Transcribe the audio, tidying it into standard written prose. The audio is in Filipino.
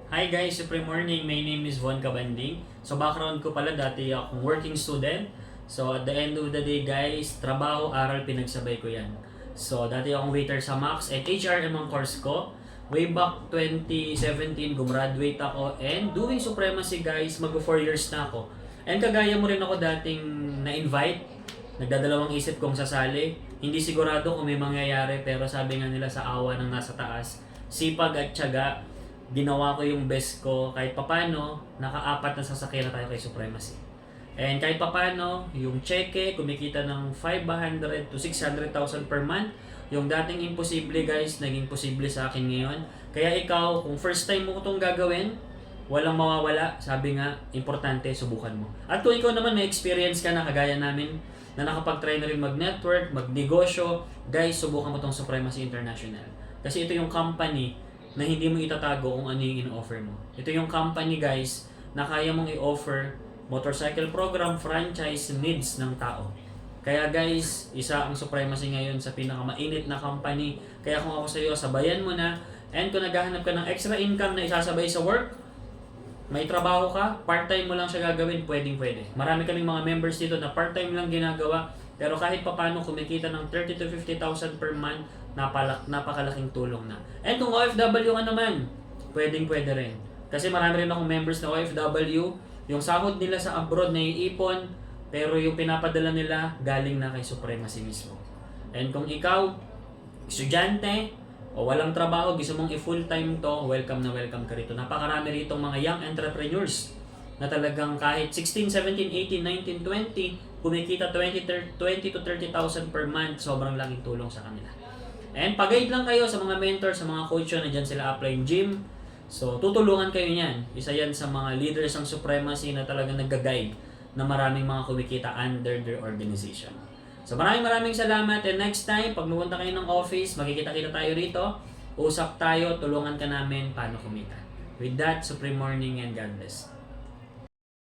Hi guys, Supreme Morning. My name is Von Cabanding. So background ko pala, dati akong working student. So at the end of the day guys, trabaho, aral, pinagsabay ko yan. So dati akong waiter sa Max at HRM ang course ko. Way back 2017, gumraduate ako and doing supremacy guys, mag-4 years na ako. And kagaya mo rin ako dating na-invite, nagdadalawang isip kong sasali. Hindi sigurado kung may mangyayari pero sabi nga nila sa awa ng nasa taas, sipag at tiyaga, ginawa ko yung best ko. Kahit papano, naka-4 na sasakyan na tayo kay Supremacy. And kahit papano, yung cheque, kumikita ng 500 to 600,000 per month. Yung dating imposible guys, naging posible sa akin ngayon. Kaya ikaw, kung first time mo itong gagawin, walang mawawala. Sabi nga, importante, subukan mo. At kung ikaw naman may experience ka na kagaya namin, na nakapag-try na rin mag-network, mag-negosyo, guys, subukan mo itong Supremacy International. Kasi ito yung company na hindi mo itatago kung ano yung in-offer mo. Ito yung company guys na kaya mong i-offer motorcycle program, franchise, needs ng tao. Kaya guys, isa ang Supremacy ngayon sa pinakamainit na company. Kaya kung ako sa iyo, sabayan mo na. And kung naghahanap ka ng extra income na isasabay sa work, may trabaho ka, part-time mo lang siya gagawin, pwedeng-pwede. Marami kaming mga members dito na part-time lang ginagawa, pero kahit papano kumikita ng 30 to 50,000 per month, napakalaking tulong na. And kung OFW ka naman, pwedeng-pwede rin. Kasi marami rin akong members na OFW, yung sahod nila sa abroad na iipon, pero yung pinapadala nila galing na kay Supremacy mismo. And kung ikaw, estudyante, o walang trabaho, gusto mong i-full-time to, welcome na welcome ka rito. Napakarami rito mga young entrepreneurs na talagang kahit 16, 17, 18, 19, 20, kumikita 20 to 30,000 per month, sobrang laking tulong sa kanila. And pag-guide lang kayo sa mga mentor, sa mga coach na dyan sila apply gym. So, tutulungan kayo niyan. Isa yan sa mga leaders ng Supremacy na talagang nag-guide na maraming mga kumikita under their organization. So maraming salamat, and next time, pag pumunta kayo ng office, magkikita-kita tayo rito, usap tayo, tulungan ka namin paano kumita. With that, Supreme Morning and God bless.